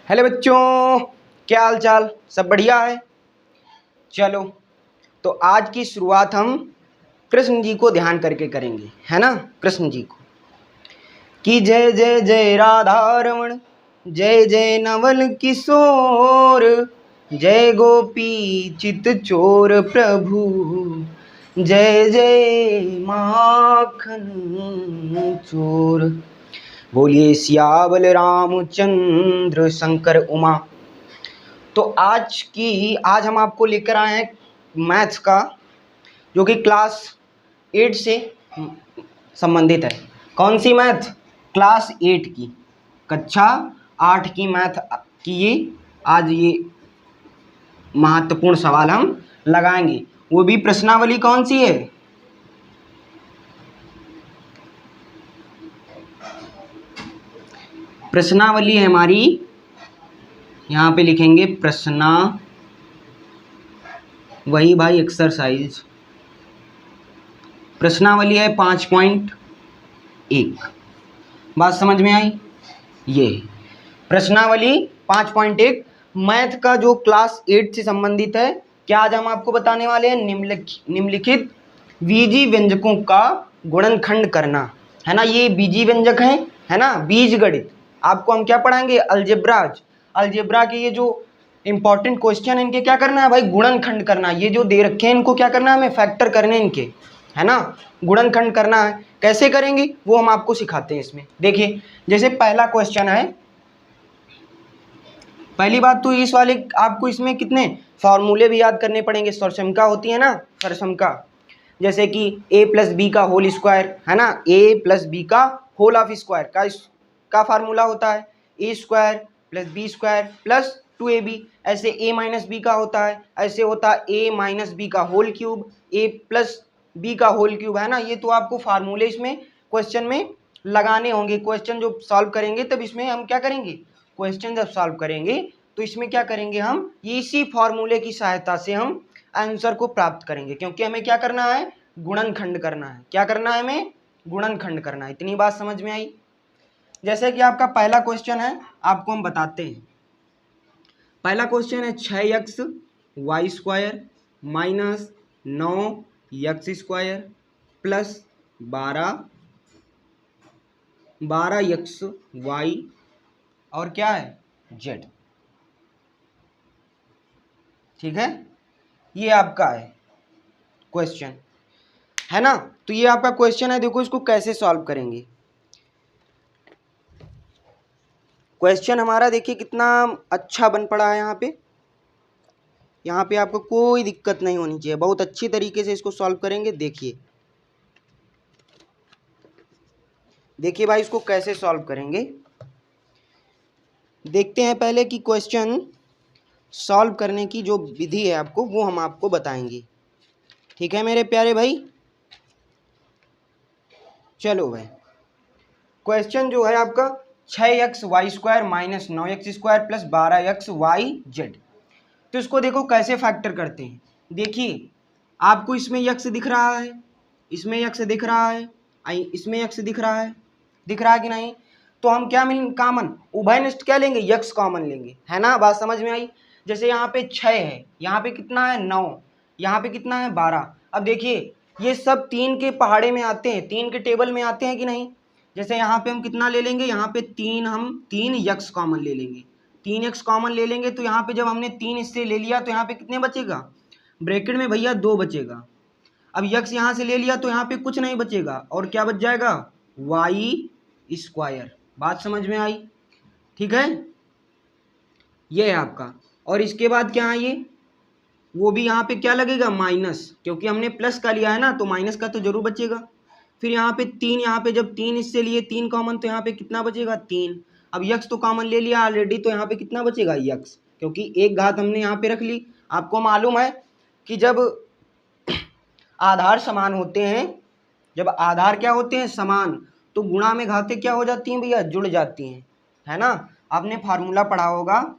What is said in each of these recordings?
Hello बच्चों, क्या हाल चाल? सब बढ़िया है। चलो, तो आज की शुरुआत हम कृष्ण जी को ध्यान करके करेंगे, है ना। कृष्ण जी को कि जय जय जय राधा रमण, जय जय नवल किशोर, जय गोपी चित चोर प्रभु, जय जय माखन चोर। बोलिए सियावल रामचंद्र शंकर उमा। तो आज हम आपको लेकर आए हैं मैथ्स का, जो कि क्लास 8 से संबंधित है। कौन सी मैथ? क्लास 8 की, कक्षा 8 की मैथ की आज ये महत्वपूर्ण सवाल हम लगाएंगे। वो भी प्रश्नावली कौन सी है? प्रश्नावली है हमारी, यहाँ पे लिखेंगे प्रश्ना, वही भाई एक्सरसाइज। प्रश्नावली है 5.1। बात समझ में आई? ये प्रश्नावली 5.1 मैथ का जो क्लास 8 से संबंधित है। क्या आज हम आपको बताने वाले हैं निम्नलिखित बीजी व्यंजकों का गुणनखंड करना, है ना। ये बीजी व्यंजक है ना, बीज गणित। आपको हम क्या पढ़ाएंगे? अलजेब्रा के ये जो इंपॉर्टेंट क्वेश्चन है, इनके क्या करना है भाई? गुणनखंड करना। ये जो दे रखे हैं इनको क्या करना है? हमें फैक्टर करने इनके, है ना, गुणनखंड करना है। कैसे करेंगे वो हम आपको सिखाते हैं इसमें। देखिए, जैसे पहला क्वेश्चन है, पहली बात तो इस वाले आपको इसमें कितने फॉर्मूले भी याद करने पड़ेंगे। सरसमका होती है ना, सरसमका, जैसे कि a प्लस बी का होल स्क्वायर, है ना, a प्लस बी का होल ऑफ स्क्वायर का फार्मूला होता है a square plus B square plus 2ab। ऐसे a माइनस बी का होता है, ऐसे होता है a माइनस बी का whole cube, a plus B का होल क्यूब, है ना। ये तो आपको फार्मूले इसमें क्वेश्चन में लगाने होंगे। क्वेश्चन जो सॉल्व करेंगे तब इसमें हम क्या करेंगे? क्वेश्चन जब सॉल्व करेंगे तो इसमें क्या करेंगे? हम इसी फॉर्मूले की सहायता से हम आंसर को प्राप्त करेंगे, क्योंकि हमें क्या करना है? गुणनखंड करना है। क्या करना है हमें? गुणनखंड करना है। इतनी बात समझ में आई? जैसे कि आपका पहला क्वेश्चन है, आपको हम बताते हैं। पहला क्वेश्चन है 6x Y square minus 9x square plus 12x Y और क्या है? z। ठीक है, ये आपका है क्वेश्चन, है ना। तो ये आपका क्वेश्चन है। देखो इसको कैसे सॉल्व करेंगे। क्वेश्चन हमारा देखिए कितना अच्छा बन पड़ा है। यहाँ पे आपको कोई दिक्कत नहीं होनी चाहिए। बहुत अच्छी तरीके से इसको सॉल्व करेंगे। देखिए भाई, इसको कैसे सॉल्व करेंगे देखते हैं। पहले कि क्वेश्चन सॉल्व करने की जो विधि है आपको, वो हम आपको बताएंगे। ठीक है मेरे प्यारे भाई। चलो भाई, क्वेश्चन जो है आपका 6x Y square minus 9x square plus 12x Y Z. तो इसको देखो कैसे फैक्टर करते हैं। देखिए, आपको इसमें यक्स दिख रहा है, इसमें यक्स दिख रहा है, इसमें यक्स दिख रहा है कि नहीं? तो हम क्या मिल कॉमन, उभयनिष्ठ क्या लेंगे? यक्स कॉमन लेंगे, है ना। बात समझ में आई? जैसे यहाँ पे 6 है, यहाँ पे कितना है? 9, यहाँ पे कितना है? 12। अब देखिए, ये सब 3 के पहाड़े में आते हैं, 3 के टेबल में आते हैं कि नहीं। जैसे यहाँ पे हम कितना ले लेंगे? यहाँ पे 3, हम 3 यक्स कॉमन ले लेंगे, 3x कॉमन ले लेंगे। तो यहाँ पे जब हमने 3 इससे ले लिया तो यहाँ पे कितने बचेगा? ब्रैकेट में भैया 2 बचेगा। अब यक्स यहाँ से ले लिया तो यहाँ पे कुछ नहीं बचेगा, और क्या बच जाएगा? Y square. बात समझ में आई? ठीक है, ये है आपका। और इसके बाद क्या है? ये वो भी यहाँ पे क्या लगेगा? माइनस, क्योंकि हमने प्लस का लिया है ना, तो माइनस का तो जरूर बचेगा। फिर यहाँ पे 3, यहाँ पे जब 3 इससे लिए 3 कॉमन, तो यहाँ पे कितना बचेगा? 3। अब यक्स तो कॉमन ले लिया ऑलरेडी, तो यहाँ पे कितना बचेगा? यक्स, क्योंकि एक घात हमने यहाँ पे रख ली। आपको मालूम है कि जब आधार समान होते हैं, जब आधार क्या होते हैं? समान, तो गुणा में घातें क्या हो जाती हैं भैया? जुड़ जाती हैं, है ना। आपने फार्मूला पढ़ा होगा,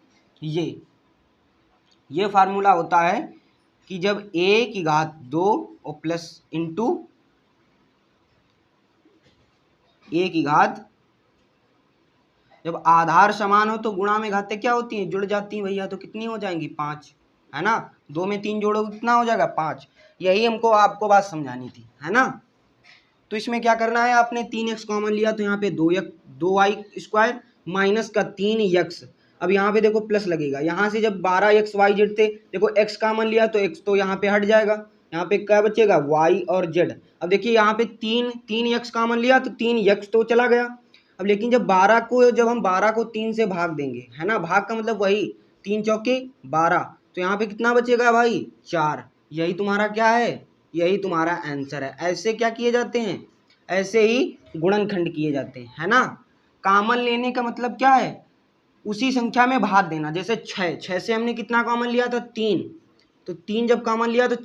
ये फार्मूला होता है कि जब a की घात 2 और प्लस इंटू a की घात जब आधार समान हो तो गुणा में घातें क्या होती हैं, जुड़ जाती हैं भैया। तो कितनी हो जाएंगी, 5, है ना। 2 में 3 जोड़ो कितना हो जाएगा, 5। यही हमको आपको बात समझानी थी, है ना। तो इसमें क्या करना है, आपने 3x कॉमन लिया तो यहाँ पे 2y² माइनस का 3x। अब यहाँ पे देखो प्लस लगेगा, यहाँ से जब 12x y z थे, देखो x कॉमन लिया तो x तो यहाँ पे हट जाएगा, यहाँ पे क्या बचेगा, y और z। अब देखिए यहाँ पे 3x कॉमन लिया तो 3x तो चला गया। अब लेकिन जब हम 12 को 3 से भाग देंगे, है ना, भाग का मतलब वही 3 चौके 12, तो यहाँ पे कितना बचेगा भाई, 4। यही तुम्हारा क्या है, यही तुम्हारा आंसर है। ऐसे क्या किए जाते हैं, ऐसे ही गुणनखंड किए जाते हैं, है ना। कॉमन लेने का मतलब क्या है, उसी संख्या में भाग देना। जैसे 6 से हमने कितना कॉमन लिया था, 3, तो 3 जब कॉमन लिया तो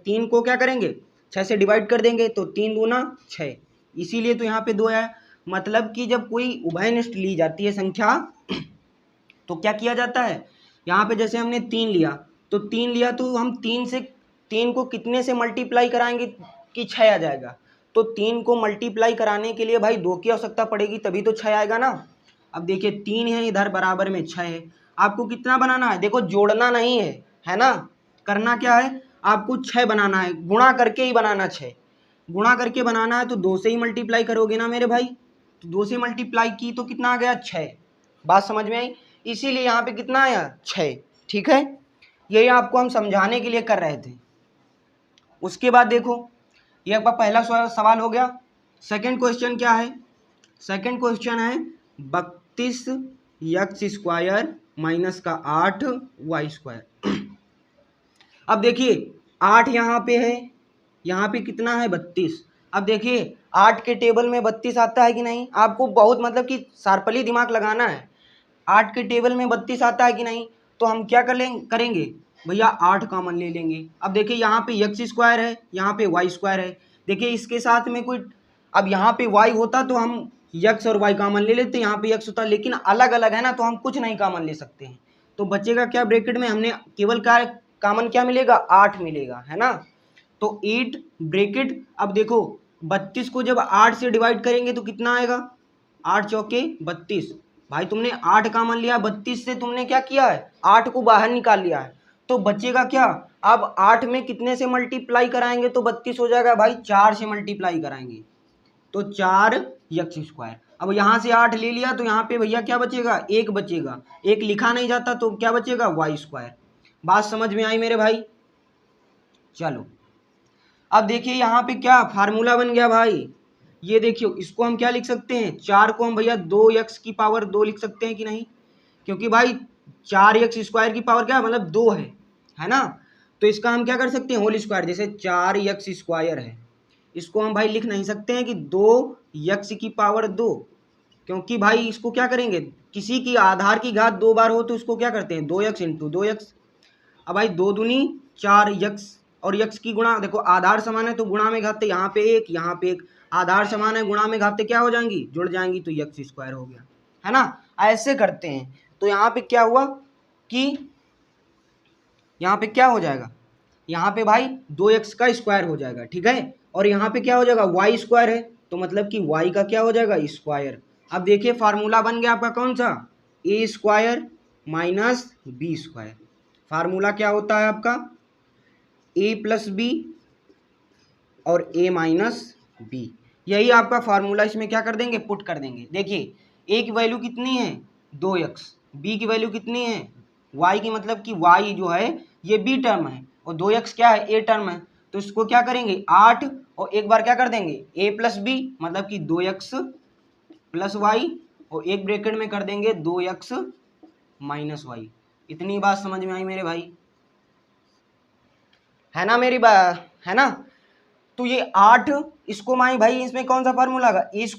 3 को क्या करेंगे, 6 से डिवाइड कर देंगे, तो 3 दूना 6, इसीलिए तो यहाँ पे 2 है। मतलब कि जब कोई उभयनिष्ठ ली जाती है संख्या तो क्या किया जाता है, यहाँ पे जैसे हमने 3 लिया तो हम 3 को कितने से मल्टीप्लाई कराएंगे कि 6 आ जाएगा। तो 3 को मल्टीप्लाई कराने के लिए भाई 2 की आवश्यकता पड़ेगी, तभी तो 6 आएगा ना। अब देखिए 3 है इधर, बराबर में 6 है। आपको कितना बनाना है, देखो जोड़ना नहीं है ना, करना क्या है, आपको 6 बनाना है, गुणा करके ही बनाना, 6 गुणा करके बनाना है। तो 2 से ही मल्टीप्लाई करोगे ना मेरे भाई, तो 2 से मल्टीप्लाई की तो कितना आ गया, 6। बात समझ में आई, इसीलिए यहाँ पे कितना आया, 6। ठीक है, यही आपको हम समझाने के लिए कर रहे थे। उसके बाद देखो, ये आपका पहला सवाल हो गया। सेकंड क्वेश्चन क्या है, सेकंड क्वेश्चन है 32x² माइनस का 8y²। अब देखिए 8 यहाँ पे है, यहाँ पे कितना है, 32। अब देखिए 8 के टेबल में 32 आता है कि नहीं, आपको बहुत मतलब कि शार्पली दिमाग लगाना है। 8 के टेबल में 32 आता है कि नहीं, तो हम क्या करेंगे भैया, 8 कॉमन ले लेंगे। अब देखिए यहाँ पे x² है, यहाँ पे y² है। देखिए इसके साथ में कोई, अब यहाँ पे y होता तो हम x और y कॉमन ले लेते, यहाँ पे x होता, लेकिन अलग अलग है ना, तो हम कुछ नहीं कॉमन ले सकते हैं। तो बचेगा क्या, ब्रैकेट में हमने केवल क्या कॉमन क्या मिलेगा, 8 मिलेगा, है ना। तो 8 ब्रैकेट, अब देखो 32 को जब 8 से डिवाइड करेंगे तो कितना आएगा, 8 चौके 32। भाई तुमने 8 कॉमन लिया, 32 से तुमने क्या किया है, 8 को बाहर निकाल लिया है, तो बचेगा क्या। अब 8 में कितने से मल्टीप्लाई कराएंगे तो 32 हो जाएगा, भाई 4 से मल्टीप्लाई कराएंगे तो 4x²। अब यहाँ से 8 ले लिया तो यहाँ पे भैया क्या बचेगा, 1 बचेगा, 1 लिखा नहीं जाता तो क्या बचेगा, y²। बात समझ में आई मेरे भाई। चलो अब देखिए यहाँ पे क्या फार्मूला बन गया भाई, ये देखियो, इसको हम क्या लिख सकते हैं, 4 को हम भैया 2x² लिख सकते हैं कि नहीं, क्योंकि भाई 4x² की पावर क्या मतलब 2 है ना। तो इसका हम क्या कर सकते हैं, होल स्क्वायर। जैसे 4x² है, इसको हम भाई लिख नहीं सकते हैं कि 2x², क्योंकि भाई इसको क्या करेंगे, किसी की आधार की घात 2 बार हो तो इसको क्या करते हैं, 2x × 2x। अब भाई 2 दूनी 4x और x की गुणा, देखो आधार समान है तो गुणा में घाते, यहाँ पे 1 यहाँ पे 1, आधार समान है गुणा में घाते क्या हो जाएंगी, जुड़ जाएंगी, तो x² हो गया, है ना। ऐसे करते हैं। तो यहाँ पे क्या हुआ कि यहाँ पे क्या हो जाएगा, यहाँ पे भाई 2x² हो जाएगा, ठीक है। और यहाँ पे क्या हो जाएगा, y² है, तो मतलब कि y का क्या हो जाएगा, स्क्वायर। अब देखिए फार्मूला बन गया आपका कौन सा, a² माइनस b²। फार्मूला क्या होता है आपका, a + b और a - b, यही आपका फार्मूला। इसमें क्या कर देंगे, पुट कर देंगे। देखिए a की वैल्यू कितनी है, 2x, b की वैल्यू कितनी है, y की, मतलब कि y जो है ये b टर्म है और 2x क्या है, a टर्म है। तो इसको क्या करेंगे, 8 और एक बार क्या कर देंगे, a + b मतलब कि 2x + y, और एक ब्रैकेट में कर देंगे 2x - y। इतनी बात समझ में आई मेरे भाई, है ना मेरी बात, है ना। तो ये 8, इसको भाई इसमें कौन सा फार्मूला आगा, a²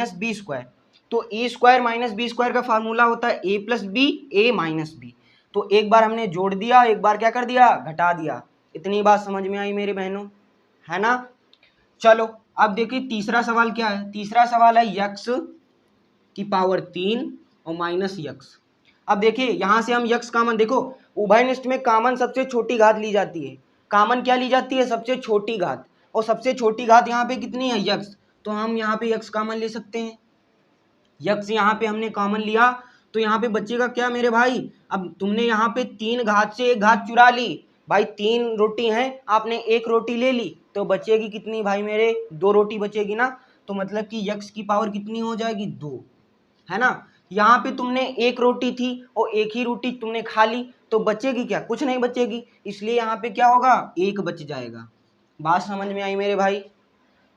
- b²। तो a² - b² का फार्मूला होता है a + b a - b। तो एक बार हमने जोड़ दिया, एक बार क्या कर दिया, घटा दिया। इतनी बात समझ में आई मेरे बहनों, है ना। चलो अब देखिए तीसरा सवाल क्या है, तीसरा सवाल है x³ और -x। अब देखिए यहाँ से हम x कॉमन, देखो उभयनिष्ठ में कॉमन सबसे छोटी घात ली जाती है। कॉमन क्या ली जाती है, सबसे छोटी घात, और सबसे छोटी घात यहाँ पे कितनी है, x। तो हम यहाँ पे x कॉमन ले सकते हैं, यक्स यहाँ पे हमने कॉमन लिया तो यहाँ पे बचेगा क्या मेरे भाई, अब तुमने यहाँ पे 3 घात से 1 घात चुरा ली भाई, 3 रोटी हैं आपने 1 रोटी ले ली तो बचेगी कितनी भाई मेरे, 2 रोटी बचेगी ना। तो मतलब कि यक्स की पावर कितनी हो जाएगी, 2, है ना। यहाँ पे तुमने 1 रोटी थी और 1 ही रोटी तुमने खा ली तो बचेगी क्या, कुछ नहीं बचेगी, इसलिए यहाँ पे क्या होगा, 1 बच जाएगा। बात समझ में आई मेरे भाई,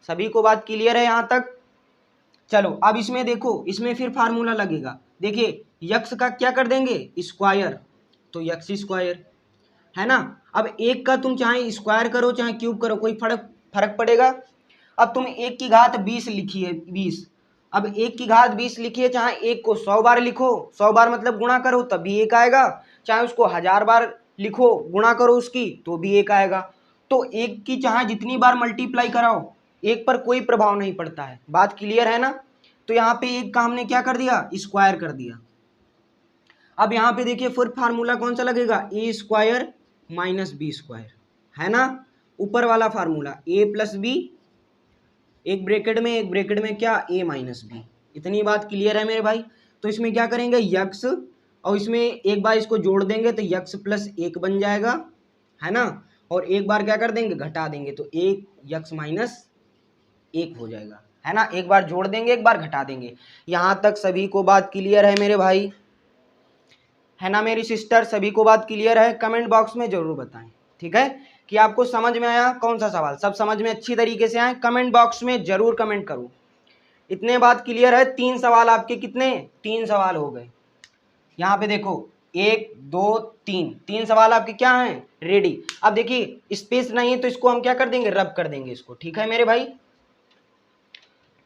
सभी को बात क्लियर है यहाँ तक। चलो अब इसमें देखो, इसमें फिर फार्मूला लगेगा, देखिए यक्स का क्या कर देंगे, स्क्वायर, तो यक्स स्क्वायर, है ना। अब 1 का तुम चाहे स्क्वायर करो चाहे क्यूब करो कोई फर्क पड़ेगा। अब तुम 1 की घात 20 लिखी है, 20, अब 1 की घात 20 लिखी है, चाहे 1 को 100 बार लिखो, 100 बार मतलब गुणा करो तब भी 1 आएगा, चाहे उसको 1000 बार लिखो गुणा करो उसकी तो भी 1 आएगा। तो 1 की चाहे जितनी बार मल्टीप्लाई कराओ 1 पर कोई प्रभाव नहीं पड़ता है, बात क्लियर है ना। तो यहाँ पे 1 का हमने क्या कर दिया, स्क्वायर कर दिया। अब यहाँ पे देखिए फिर फार्मूला कौन सा लगेगा, ए स्क्वायर माइनस बी स्क्वायर, है ना, ऊपर वाला फार्मूला a प्लस बी, एक ब्रैकेट में क्या, a माइनस बी। इतनी बात क्लियर है मेरे भाई। तो इसमें क्या करेंगे, यक्स, और इसमें एक बार इसको जोड़ देंगे तो यक्स प्लस 1 बन जाएगा, है ना, और एक बार क्या कर देंगे, घटा देंगे तो 1 यक्स माइनस 1 हो जाएगा, है ना। एक बार जोड़ देंगे एक बार घटा देंगे। यहाँ तक सभी को बात क्लियर है मेरे भाई, है ना मेरी सिस्टर, सभी को बात क्लियर है, कमेंट बॉक्स में जरूर बताएं, ठीक है, कि आपको समझ में आया कौन सा सवाल, सब समझ में अच्छी तरीके से आए, कमेंट बॉक्स में जरूर कमेंट करो। इतने बात क्लियर है, 3 सवाल आपके कितने, 3 सवाल हो गए। यहाँ पे देखो 1 2 3, 3 सवाल आपके क्या हैं, रेडी। अब देखिए स्पेस नहीं है तो इसको हम क्या कर देंगे, रब कर देंगे इसको, ठीक है मेरे भाई।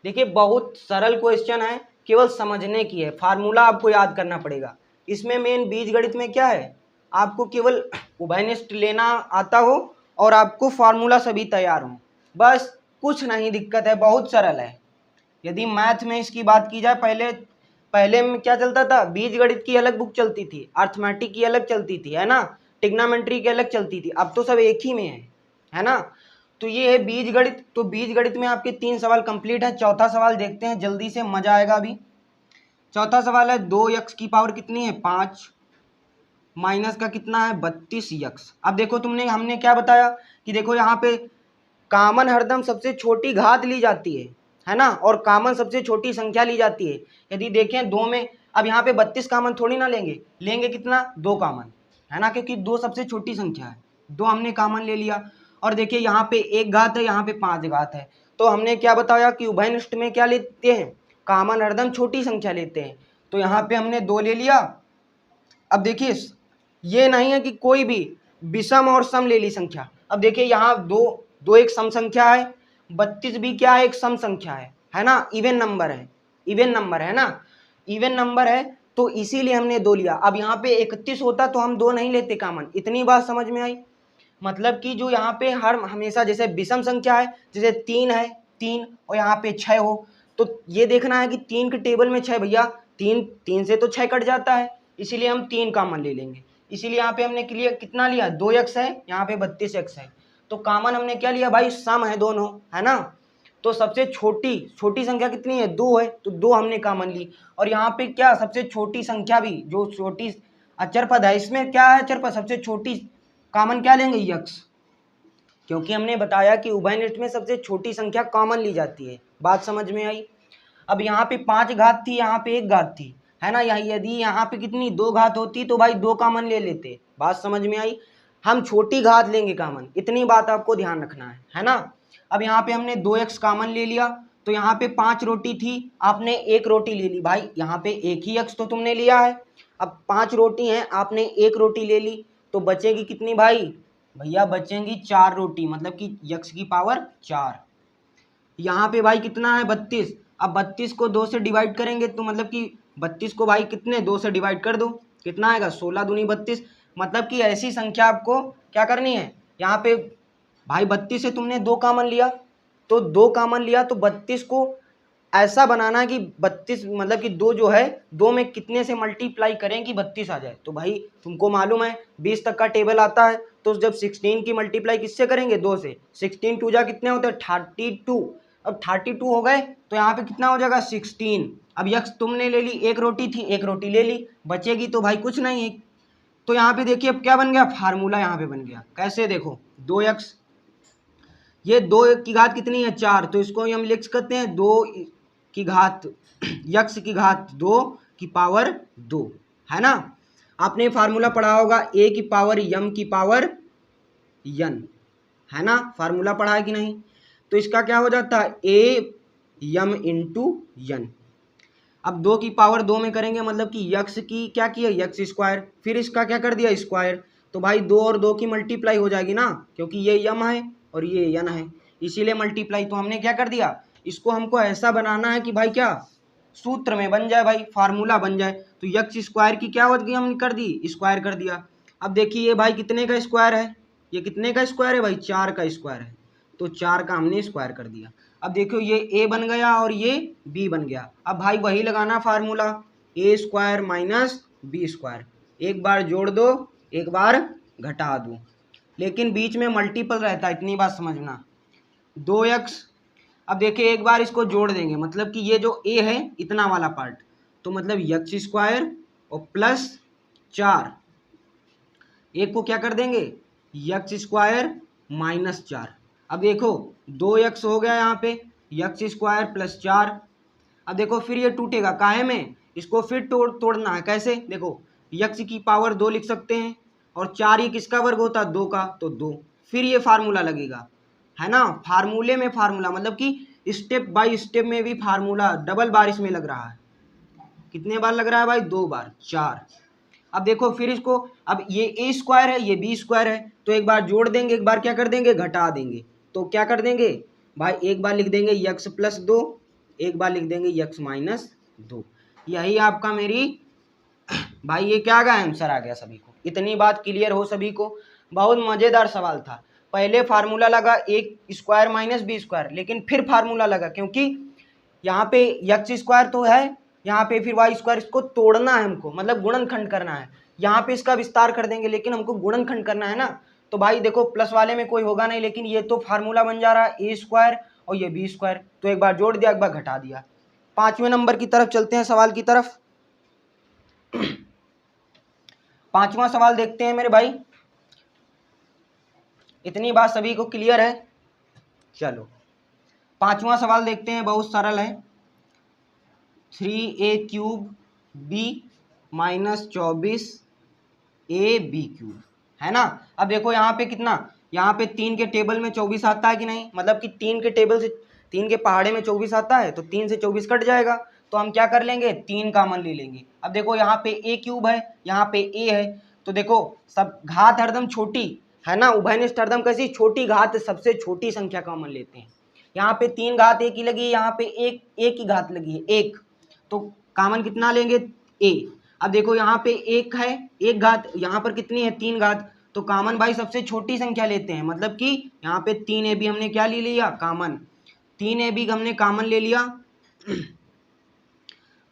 देखिए बहुत सरल क्वेश्चन है, केवल समझने की है, फार्मूला आपको याद करना पड़ेगा। इसमें मेन बीजगणित में क्या है, आपको केवल उभयनिष्ठ लेना आता हो और आपको फार्मूला सभी तैयार हो, बस कुछ नहीं दिक्कत है, बहुत सरल है। यदि मैथ में इसकी बात की जाए, पहले में क्या चलता था, बीजगणित की अलग बुक चलती थी, अर्थमेटिक की अलग चलती थी, है ना, ट्रिग्नोमेट्री की अलग चलती थी, अब तो सब एक ही में है ना। तो ये है बीजगणित। तो बीजगणित में आपके 3 सवाल कंप्लीट है। चौथा सवाल देखते हैं जल्दी से, मजा आएगा अभी। चौथा सवाल है 2x की पावर कितनी है, 5, माइनस का कितना है 32x। अब देखो हमने क्या बताया कि देखो यहाँ पे कॉमन हरदम सबसे छोटी घात ली जाती है ना, और कॉमन सबसे छोटी संख्या ली जाती है। यदि देखें 2 में, अब यहाँ पे 32 कॉमन थोड़ी ना लेंगे कितना, 2 कॉमन, है ना, क्योंकि 2 सबसे छोटी संख्या है, 2 हमने कॉमन ले लिया। और देखिए यहाँ पे 1 घात है, यहाँ पे 5 घात है, तो हमने क्या बताया कि उभयनिष्ठ में क्या लेते हैं, कॉमन हरदम छोटी संख्या लेते हैं, तो यहाँ पे हमने 2 ले लिया। अब देखिए ये नहीं है कि कोई भी विषम और सम ले ली संख्या। अब देखिए यहाँ 2 एक सम संख्या है, 32 भी क्या है, एक सम संख्या है ना, इवन नंबर है ना, इवन नंबर है, तो इसीलिए हमने 2 लिया। अब यहाँ पे 31 होता तो हम 2 नहीं लेते कॉमन। इतनी बात समझ में आई, मतलब कि जो यहाँ पे हमेशा जैसे विषम संख्या है, जैसे 3 है, 3 और यहाँ पे 6 हो, तो ये देखना है कि 3 के टेबल में 6, भैया 3 से तो 6 कट जाता है, इसीलिए हम 3 कॉमन ले लेंगे। इसीलिए यहाँ पे हमने क्लियर कितना लिया, 2x है, यहाँ पे 32x है, तो कॉमन हमने क्या लिया भाई, सम है दोनों, है ना। तो सबसे छोटी संख्या कितनी है, 2 है, तो 2 हमने कॉमन ली। और यहाँ पे क्या, सबसे छोटी संख्या भी जो छोटी अचर पद है, इसमें क्या है अचर पद, सबसे छोटी कॉमन क्या लेंगे, यक्स, क्योंकि हमने बताया कि उभयनिष्ठ में सबसे छोटी संख्या कॉमन ली जाती है। बात समझ में आई। अब यहाँ पे 5 घात थी, यहाँ पे 1 घात थी, है ना, यदि यहाँ पे कितनी 2 घात होती तो भाई 2 कॉमन ले लेते। बात समझ में आई, हम छोटी घात लेंगे कॉमन, इतनी बात आपको ध्यान रखना है ना। अब यहाँ पे हमने 2x कॉमन ले लिया, तो यहाँ पे 5 रोटी थी, आपने 1 रोटी ले ली, भाई यहाँ पे एक ही x तो तुमने लिया है। अब 5 रोटी हैं, आपने 1 रोटी ले ली, तो बचेगी कितनी भाई, भैया बचेंगी 4 रोटी, मतलब कि x की पावर 4। यहाँ पे भाई कितना है 32, अब 32 को 2 से डिवाइड करेंगे तो मतलब कि 32 को भाई कितने 2 से डिवाइड कर दो, कितना आएगा 16 दूनी 32। मतलब कि ऐसी संख्या आपको क्या करनी है, यहाँ पे भाई 32 से तुमने 2 कॉमन लिया, तो 2 कॉमन लिया तो 32 को ऐसा बनाना कि 32 मतलब कि 2 जो है 2 में कितने से मल्टीप्लाई करें कि 32 आ जाए। तो भाई तुमको मालूम है 20 तक का टेबल आता है, तो जब 16 की मल्टीप्लाई किससे करेंगे, 2 से, 16 2 जा कितने होते हैं 32। अब 32 हो गए तो यहाँ पे कितना हो जाएगा 16। अब यक्स तुमने ले ली, एक रोटी थी, एक रोटी ले ली, बचेगी तो भाई कुछ नहीं है। तो यहाँ पे देखिए अब क्या बन गया, फार्मूला यहाँ पे बन गया। कैसे, देखो 2x, ये 2 की घात कितनी है 4, तो इसको हम लिख सकते हैं 2 की घात यक्स की घात 2 की पावर 2, है ना। आपने फार्मूला पढ़ा होगा a की पावर यम की पावर यन, है ना, फार्मूला पढ़ा है कि नहीं। तो इसका क्या हो जाता है a यम इंटू यन। अब 2 की पावर 2 में करेंगे मतलब कि यक्स की क्या किया, यक्स स्क्वायर, फिर इसका क्या कर दिया स्क्वायर, तो भाई 2 और 2 की मल्टीप्लाई हो जाएगी ना, क्योंकि ये यम है और ये यन है, इसीलिए मल्टीप्लाई। तो हमने क्या कर दिया, इसको हमको ऐसा बनाना है कि भाई क्या सूत्र में बन जाए, भाई फार्मूला बन जाए। तो यक्स स्क्वायर की क्या हो गई, हमने कर दी स्क्वायर कर दिया। अब देखिए ये भाई कितने का स्क्वायर है, ये कितने का स्क्वायर है भाई 4 का स्क्वायर है, तो 4 का हमने स्क्वायर कर दिया। अब देखो ये a बन गया और ये b बन गया। अब भाई वही लगाना formula, a square minus b square, एक बार जोड़ दो एक बार घटा दो, लेकिन बीच में मल्टीपल रहता है, इतनी बात समझना। 2x, अब देखिए एक बार इसको जोड़ देंगे मतलब कि ये जो a है इतना वाला पार्ट, तो मतलब यक्स स्क्वायर और प्लस 4, एक को क्या कर देंगे यक्स स्क्वायर माइनस 4। अब देखो 2x हो गया यहाँ पे यक्स स्क्वायर प्लस 4। अब देखो फिर ये टूटेगा काहे में, इसको फिर तोड़ना है। कैसे, देखो यक्स की पावर 2 लिख सकते हैं और 4 ये किसका वर्ग होता है 2 का, तो 2, फिर ये फार्मूला लगेगा, है ना। फार्मूले में फार्मूला मतलब कि स्टेप बाय स्टेप में भी फार्मूला डबल बार इसमें लग रहा है। कितने बार लग रहा है भाई, 2 बार, 4। अब देखो फिर इसको, अब ये a स्क्वायर है ये b स्क्वायर है, तो एक बार जोड़ देंगे एक बार क्या कर देंगे घटा देंगे। तो क्या कर देंगे भाई, एक बार लिख देंगे यक्स प्लस 2, एक बार लिख देंगे यक्स माइनस 2। यही आपका मेरी भाई ये क्या आ गया आंसर आ गया सभी को। इतनी बात क्लियर हो सभी को। बहुत मज़ेदार सवाल था। पहले फार्मूला लगा एक स्क्वायर माइनस बी स्क्वायर, लेकिन फिर फार्मूला लगा क्योंकि यहाँ पे यक्स स्क्वायर तो है, यहाँ पे फिर वाई स्क्वायर, इसको तोड़ना है हमको, मतलब गुणनखंड करना है। यहाँ पे इसका विस्तार कर देंगे लेकिन हमको गुणनखंड करना है ना। तो भाई देखो प्लस वाले में कोई होगा नहीं, लेकिन ये तो फार्मूला बन जा रहा है ए स्क्वायर और ये बी स्क्वायर, तो एक बार जोड़ दिया एक बार घटा दिया। 5वें नंबर की तरफ चलते हैं, सवाल की तरफ। 5वां सवाल देखते हैं मेरे भाई। इतनी बात सभी को क्लियर है। चलो 5वां सवाल देखते हैं, बहुत सरल है। 3a cube b minus 24 ab cube, है ना। अब देखो यहाँ पे कितना, यहाँ पे 3 के टेबल में 24 आता है कि नहीं, मतलब कि 3 के टेबल से 3 के पहाड़े में 24 आता है, तो 3 से 24 कट जाएगा, तो हम क्या कर लेंगे 3 कॉमन ले लेंगे। अब देखो यहाँ पे a क्यूब है, यहाँ पे a है, तो देखो सब घात हरदम छोटी है ना, उभयनिष्ठ हरदम कैसी छोटी घात, सबसे छोटी संख्या कॉमन लेते हैं। यहाँ पे 3 घात a की लगी है, यहाँ पे एक की घात लगी है 1, तो कॉमन कितना लेंगे a। अब देखो यहाँ पे 1 है, एक घात, यहाँ पर कितनी है 3 घात, तो कॉमन भाई सबसे छोटी संख्या लेते हैं, मतलब कि यहाँ पे 3ab हमने क्या ले लिया कॉमन, 3ab हमने कॉमन ले लिया।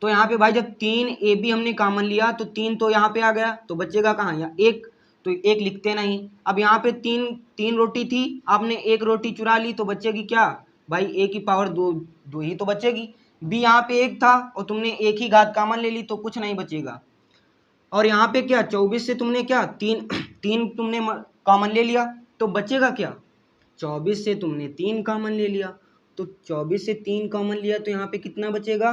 तो यहाँ पे भाई जब 3ab हमने कॉमन लिया तो 3 तो यहाँ पे आ गया, तो बचेगा कहाँ यहाँ 1, तो 1 लिखते नहीं। अब यहाँ पे 3 रोटी थी, आपने 1 रोटी चुरा ली, तो बचेगी क्या भाई a की पावर 2 ही तो बचेगी। b यहाँ पे 1 था और तुमने 1 ही घात कॉमन ले ली, तो कुछ नहीं बचेगा। और यहाँ पे क्या 24 से तुमने क्या 3 तुमने कॉमन ले लिया, तो बचेगा क्या 24 से तुमने 3 कॉमन ले लिया, तो 24 से 3 कॉमन लिया, तो यहाँ पे कितना बचेगा,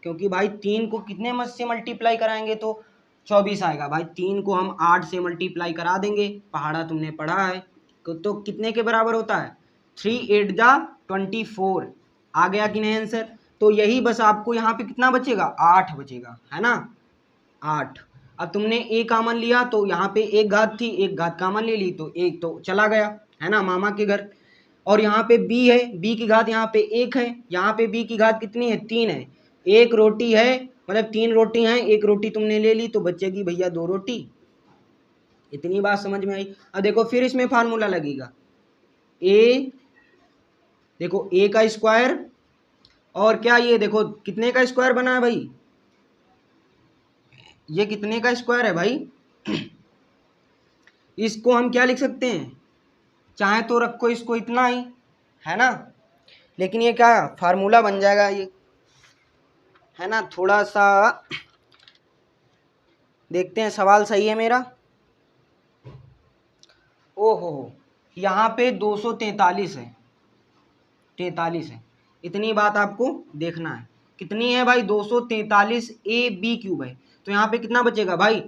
क्योंकि भाई 3 को कितने मत से मल्टीप्लाई कराएंगे तो 24 आएगा। भाई 3 को हम 8 से मल्टीप्लाई करा देंगे, पहाड़ा तुमने पढ़ा है, तो कितने के बराबर होता है 3 8 जा 24, आ गया कि नहीं आंसर। तो यही बस आपको यहाँ पे कितना बचेगा 8 बचेगा, है ना 8। अब तुमने a कॉमन लिया, तो यहाँ पे एक घात थी, एक घात कॉमन ले ली, तो एक तो चला गया, है ना मामा के घर। और यहाँ पे b है, b की घात यहाँ पे 1 है, यहाँ पे b की घात कितनी है 3 है, एक रोटी है, मतलब 3 रोटी हैं, एक रोटी तुमने ले ली, तो बचेगी भैया 2 रोटी। इतनी बात समझ में आई। अब देखो फिर इसमें फार्मूला लगेगा a, देखो a का स्क्वायर और क्या, ये देखो कितने का स्क्वायर बना है भाई, ये कितने का स्क्वायर है भाई। इसको हम क्या लिख सकते हैं, चाहे तो रखो इसको इतना ही, है ना, लेकिन ये क्या फार्मूला बन जाएगा ये, है ना, थोड़ा सा देखते हैं सवाल सही है मेरा। ओहो, यहाँ पे 243 है, 43 है। इतनी बात आपको देखना है, कितनी है भाई, 243 ए बी क्यूब है। तो यहाँ पे कितना बचेगा भाई,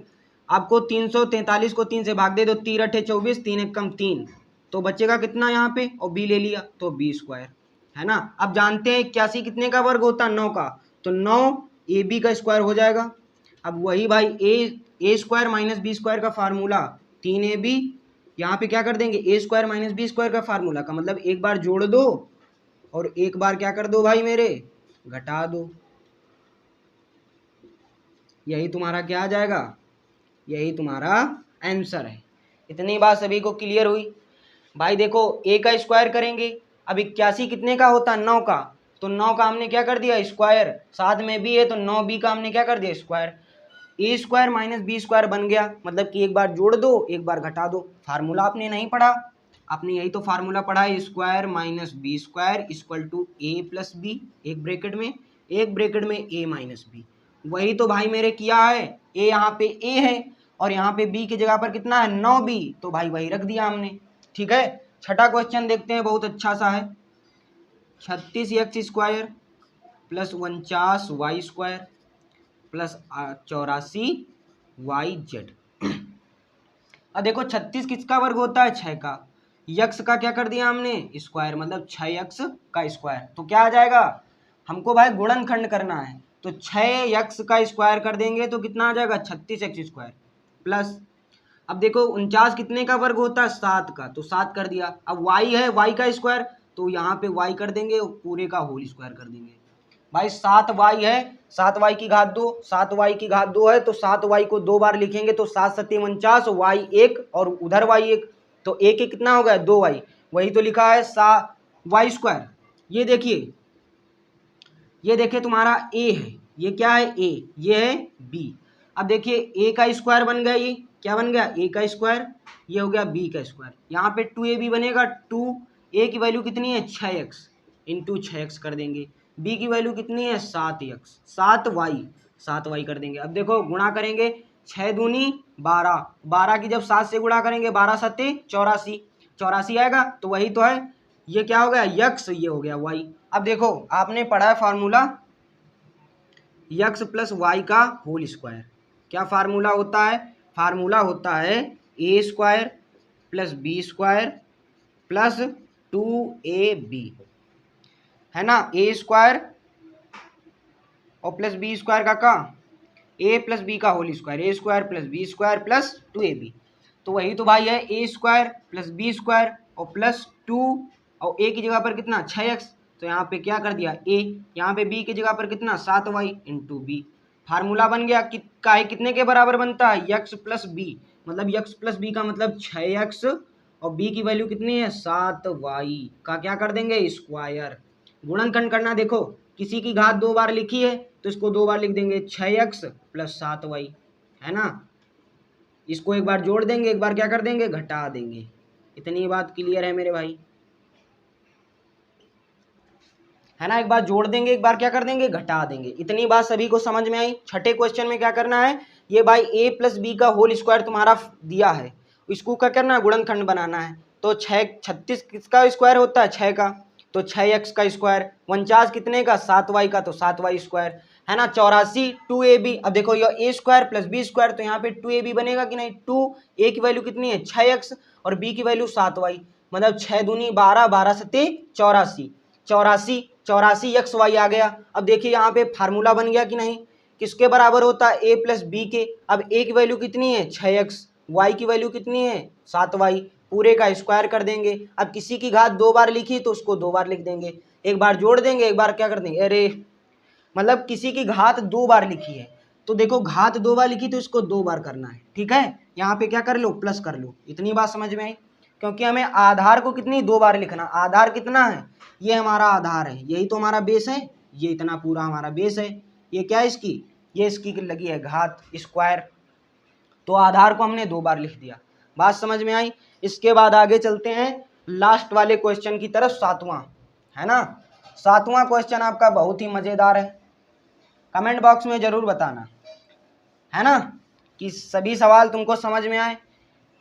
आपको 343 को 3 से भाग दे दो, 3 अठे 24, 3 एक कम 3, तो बचेगा कितना यहाँ पे, और बी ले लिया तो बी स्क्वायर, है ना। अब जानते हैं 81 कितने का वर्ग होता है, 9 का, तो 9 ए बी का स्क्वायर हो जाएगा। अब वही भाई ए स्क्वायर माइनस बी स्क्वायर का फार्मूला 3ab, यहाँ पे क्या कर देंगे, ए स्क्वायर माइनस बी स्क्वायर का फार्मूला का मतलब एक बार जोड़ दो और एक बार क्या कर दो भाई मेरे, घटा दो। यही तुम्हारा क्या आ जाएगा, यही तुम्हारा आंसर है। इतनी बात सभी को क्लियर हुई। भाई देखो ए का स्क्वायर करेंगे, अब 81 कितने का होता है, 9 का, तो 9 का हमने क्या कर दिया स्क्वायर, साथ में भी है तो 9 बी का हमने क्या कर दिया square, a square minus B square बन गया, मतलब कि एक बार जोड़ दो एक बार घटा दो। फार्मूला आपने नहीं पढ़ा, आपने यही तो फार्मूला पढ़ा है, square minus B square equal to A plus B, एक ब्रैकेट में ए माइनस बी। वही तो भाई मेरे किया है, ए यहाँ पे ए है और यहाँ पे बी की जगह पर कितना है 9b, तो भाई वही रख दिया हमने। ठीक है, छठा क्वेश्चन देखते हैं, बहुत अच्छा सा है। 36x square plus 49y square plus 84yz। अब देखो 36 किसका वर्ग होता है, 6 का, यक्स का क्या कर दिया हमने स्क्वायर, मतलब 6x का स्क्वायर, तो क्या आ जाएगा, हमको भाई गुणनखंड करना है, तो 6x का स्क्वायर कर देंगे तो कितना आ जाएगा 36x स्क्वायर प्लस, अब देखो 49 कितने का वर्ग होता है 7 का, तो 7 कर दिया। अब y है y का स्क्वायर, तो यहाँ पे y कर देंगे और पूरे का होल स्क्वायर कर देंगे। भाई 7y है, 7y की घात 2, 7y की घात 2 है तो 7y को 2 बार लिखेंगे तो 7 सत्ते 49, y 1 और उधर y 1, तो एक कितना हो गया 2y, वही तो लिखा है y स्क्वायर। ये देखिए तुम्हारा a है, ये क्या है a, ये है b। अब देखिए a का स्क्वायर बन गया, ये क्या बन गया a का स्क्वायर, ये हो गया b का स्क्वायर, यहाँ पे 2ab बनेगा, 2a की वैल्यू कितनी है 6x इंटू 6x कर देंगे, b की वैल्यू कितनी है 7x, 7y कर देंगे। अब देखो गुणा करेंगे, 6 दूनी 12, 12 की जब 7 से गुणा करेंगे 12 सत्ते 84, 84 आएगा, तो वही तो है, ये क्या हो गया यक्स, ये हो गया y। अब देखो आपने पढ़ा है फार्मूला यक्स प्लस वाई का होल स्क्वायर, क्या फार्मूला होता है, फार्मूला होता है a square plus B square plus 2ab, है ना, ए स्क्वायर और प्लस बी स्क्वायर का ए प्लस बी का whole square, a square plus B square plus 2ab, तो वही तो भाई है a square plus B square और प्लस 2, और ए की जगह पर कितना 6x, तो यहाँ पे क्या कर दिया a, यहाँ पे b की जगह पर कितना 7y इंटू बी। फार्मूला बन गया कितने के बराबर बनता है यक्स प्लस बी, मतलब यक्स प्लस बी का मतलब 6x और b की वैल्यू कितनी है 7y का क्या कर देंगे स्क्वायर। गुणनखंड करना, देखो किसी की घात 2 बार लिखी है तो इसको 2 बार लिख देंगे 6x प्लस 7y, है ना, इसको एक बार जोड़ देंगे एक बार क्या कर देंगे घटा देंगे। इतनी बात क्लियर है मेरे भाई, है ना, एक बार जोड़ देंगे एक बार क्या कर देंगे घटा देंगे। इतनी बात सभी को समझ में आई। छठे क्वेश्चन में क्या करना है, ये भाई a प्लस बी का होल स्क्वायर तुम्हारा दिया है, इसको क्या करना है गुणनखंड बनाना है, तो 36 किसका स्क्वायर होता है 6 का, तो 6x का स्क्वायर, 49 कितने का 7y का, तो 7y स्क्वायर, है ना, 84 2ab। अब देखो ये a square plus B square, तो यहाँ पे 2ab बनेगा कि नहीं, 2a की वैल्यू कितनी है 6x और b की वैल्यू 7y, मतलब 6 दूनी 12, 12 सत्ते 84, 84 एक्स वाई आ गया। अब देखिए यहाँ पे फार्मूला बन गया कि नहीं, किसके बराबर होता है a प्लस बी के। अब a की वैल्यू कितनी है 6x, y की वैल्यू कितनी है 7y, पूरे का स्क्वायर कर देंगे। अब किसी की घात 2 बार लिखी तो उसको 2 बार लिख देंगे, एक बार जोड़ देंगे एक बार क्या कर देंगे, अरे मतलब किसी की घात 2 बार लिखी है तो देखो घात 2 बार लिखी तो इसको 2 बार करना है, ठीक है, यहाँ पे क्या कर लो प्लस कर लो। इतनी बात समझ में आई, क्योंकि हमें आधार को कितनी 2 बार लिखना, आधार कितना है, ये हमारा आधार है, यही तो हमारा बेस है, ये इतना पूरा हमारा बेस है, ये क्या है इसकी, ये इसकी लगी है घात स्क्वायर, तो आधार को हमने 2 बार लिख दिया। बात समझ में आई। इसके बाद आगे चलते हैं लास्ट वाले क्वेश्चन की तरफ, 7वां, है ना। 7वां क्वेश्चन आपका बहुत ही मजेदार है। कमेंट बॉक्स में ज़रूर बताना, है ना, कि सभी सवाल तुमको समझ में आए।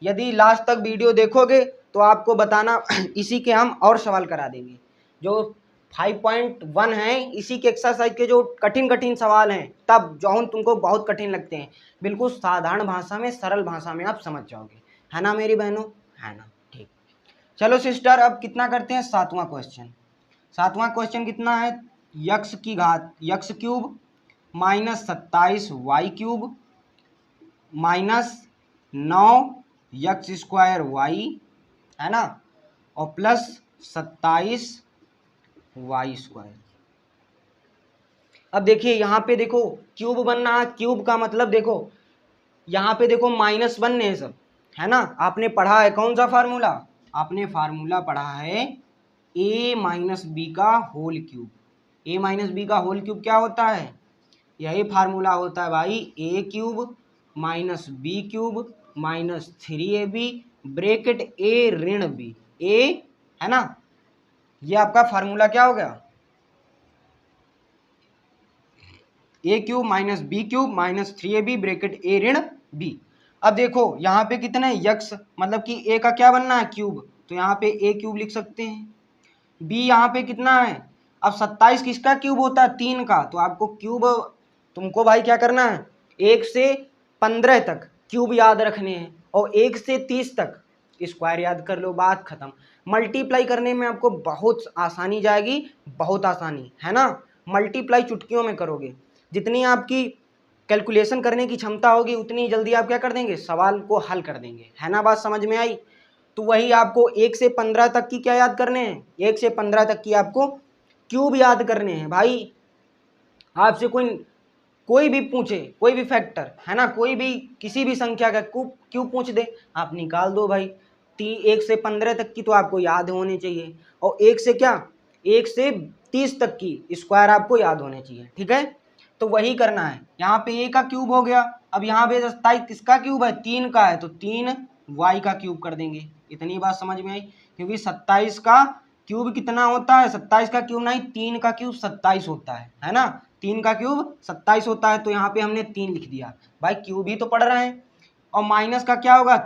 यदि लास्ट तक वीडियो देखोगे तो आपको बताना इसी के हम और सवाल करा देंगे। जो 5.1 हैं इसी के एक्सरसाइज के जो कठिन कठिन सवाल हैं, तब जो तुमको बहुत कठिन लगते हैं, बिल्कुल साधारण भाषा में, सरल भाषा में आप समझ जाओगे, है ना मेरी बहनों, है ना। ठीक, चलो सिस्टर, अब कितना करते हैं, 7वां क्वेश्चन। 7वां क्वेश्चन कितना है, यक्स की घात X cube minus 27 Y cube minus 9 X square Y, है ना, और प्लस 27 वाई स्क्वायर। अब देखिए यहाँ पे देखो क्यूब बनना है, क्यूब का मतलब देखो यहाँ पे देखो माइनस बनने हैं सब, है ना। आपने पढ़ा है कौन सा फार्मूला, आपने फार्मूला पढ़ा है a माइनस बी का whole cube. a minus B का होल क्यूब क्या होता है, यही फार्मूला होता है भाई, a cube minus B cube minus 3ab bracket a ऋण b, a, है ना। ये आपका फार्मूला क्या हो गया, a cube minus B cube minus 3ab bracket a ऋण b। अब देखो यहाँ पे कितने यक्स, मतलब कि a का क्या बनना है, क्यूब, तो यहाँ पे a क्यूब लिख सकते हैं। b यहाँ पे कितना है, अब 27 किसका क्यूब होता है, 3 का, तो आपको क्यूब तुमको भाई क्या करना है, 1 से 15 तक क्यूब याद रखने हैं, और 1 से 30 तक स्क्वायर याद कर लो, बात खत्म। मल्टीप्लाई करने में आपको बहुत आसानी जाएगी, बहुत आसानी, है ना। मल्टीप्लाई चुटकियों में करोगे, जितनी आपकी कैलकुलेशन करने की क्षमता होगी उतनी जल्दी आप क्या कर देंगे, सवाल को हल कर देंगे, है ना। बात समझ में आई। तो वही आपको 1 से 15 तक की क्या याद करने हैं, 1 से 15 तक की आपको क्यूब याद करने हैं भाई। आपसे कोई भी पूछे, कोई भी फैक्टर, है ना, कोई भी किसी भी संख्या का क्यूब पूछ दे, आप निकाल दो भाई। 1 से 15 तक की तो आपको याद होनी चाहिए, और 1 से क्या, 1 से 30 तक की स्क्वायर आपको याद होने चाहिए, ठीक है। तो वही करना है, यहाँ पे a का क्यूब हो गया। अब यहाँ पे 27 किसका क्यूब है, 3 का है, तो 3 y का क्यूब कर देंगे। इतनी बात समझ में आई, क्योंकि 27 का क्यूब कितना होता है, 27 का क्यूब नहीं, 3 का क्यूब 27 होता है ना, 3 का क्यूब 27 होता है, तो यहाँ पे हमने 3 लिख दिया भाई, क्यूब ही तो पढ़ रहे हैं। और माइनस का क्या होगा,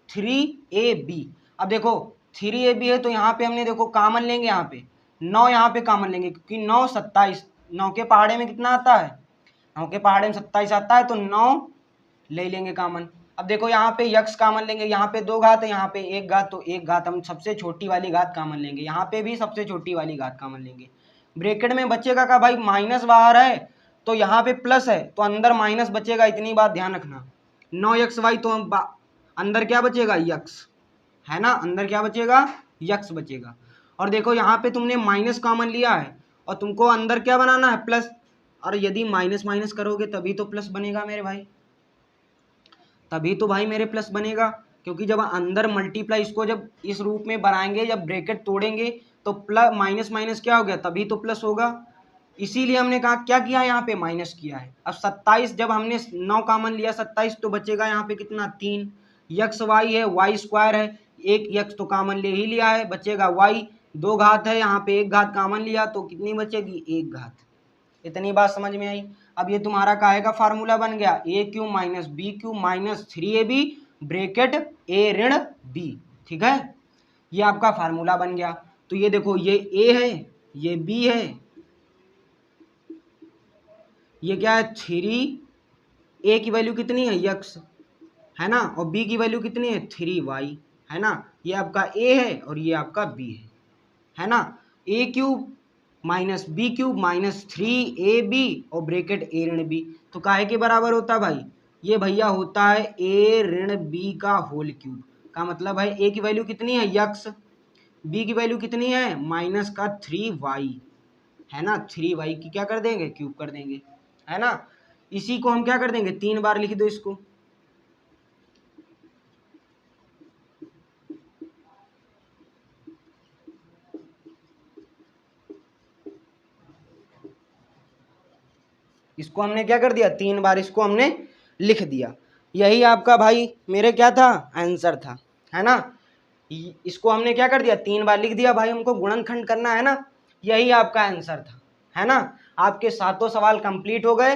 3ab। अब देखो 3ab है तो यहाँ पे हमने देखो कामन लेंगे, यहाँ पे 9 यहाँ पे कामन लेंगे, क्योंकि 9 27, 9 के पहाड़े में कितना आता है, 9 के पहाड़े में 27 आता है, तो 9 ले लेंगे कामन। अब देखो यहाँ पे यक्स कामन लेंगे, यहाँ पे 2 घात है, यहाँ पे 1 घात, तो 1 घात हम सबसे छोटी वाली घात कामन लेंगे, यहाँ पे भी सबसे छोटी वाली घात कामन लेंगे। ब्रैकेट में बचेगा का भाई, माइनस बाहर है तो यहाँ पे प्लस है, तो अंदर माइनस बचेगा, इतनी बात ध्यान रखना। 9xy तो अंदर क्या बचेगा, यक्स, है ना, अंदर क्या बचेगा, यक्स बचेगा। और देखो यहाँ पे तुमने माइनस कॉमन लिया है और तुमको अंदर क्या बनाना है, प्लस, और यदि माइनस माइनस करोगे तभी तो प्लस बनेगा मेरे भाई, तभी तो भाई मेरे प्लस बनेगा, क्योंकि जब अंदर मल्टीप्लाई इसको जब इस रूप में बनाएंगे, जब ब्रैकेट तोड़ेंगे तो प्लस माइनस माइनस क्या हो गया, तभी तो प्लस होगा। इसीलिए हमने कहा क्या किया, यहाँ पे माइनस किया है। अब 27 जब हमने 9 कामन लिया, 27 तो बचेगा यहाँ पे कितना, 3 यक्स वाई है, वाई स्क्वायर है, 1 यक्स तो कामन ले ही लिया है, बचेगा वाई, 2 घात है, यहाँ पे 1 घात कामन लिया तो कितनी बचेगी, 1 घात। इतनी बात समझ में आई। अब ये तुम्हारा काहे का फार्मूला बन गया, a cube minus b cube minus 3ab bracket a ऋण बी, ठीक है, ये आपका फार्मूला बन गया। तो ये देखो, ये ए है, ये बी है, ये क्या है 3, ए की वैल्यू कितनी है यक्स, है ना, और बी की वैल्यू कितनी है 3y, है ना, ये आपका ए है और ये आपका बी है ना। A cube minus B cube minus 3ab और ब्रैकेट ए ऋण बी, तो काहे के बराबर होता है भाई, ये भैया होता है ए ऋण बी का होल क्यूब। का मतलब है ए की वैल्यू कितनी है यक्स, बी की वैल्यू कितनी है माइनस का 3y, है ना, 3y की क्या कर देंगे, क्यूब कर देंगे, है ना। इसी को हम क्या कर देंगे, 3 बार लिख दो इसको, इसको हमने क्या कर दिया, 3 बार इसको हमने लिख दिया। यही आपका भाई मेरे क्या था, आंसर था, है ना। इसको हमने क्या कर दिया, 3 बार लिख दिया भाई, हमको गुणनखंड करना है ना, यही आपका आंसर था, है ना। आपके सातों सवाल कंप्लीट हो गए,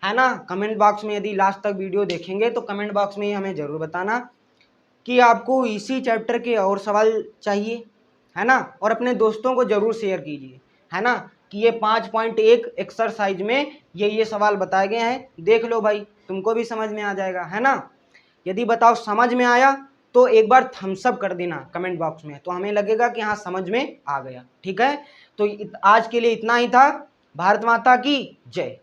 है ना। कमेंट बॉक्स में यदि लास्ट तक वीडियो देखेंगे तो कमेंट बॉक्स में हमें ज़रूर बताना कि आपको इसी चैप्टर के और सवाल चाहिए, है ना। और अपने दोस्तों को ज़रूर शेयर कीजिए, है ना, कि ये 5.1 एक्सरसाइज में ये सवाल बताए गए हैं, देख लो भाई, तुमको भी समझ में आ जाएगा, है ना। यदि बताओ समझ में आया तो एक बार थम्स अप कर देना कमेंट बॉक्स में, तो हमें लगेगा कि हाँ समझ में आ गया, ठीक है। तो आज के लिए इतना ही था। भारत माता की जय।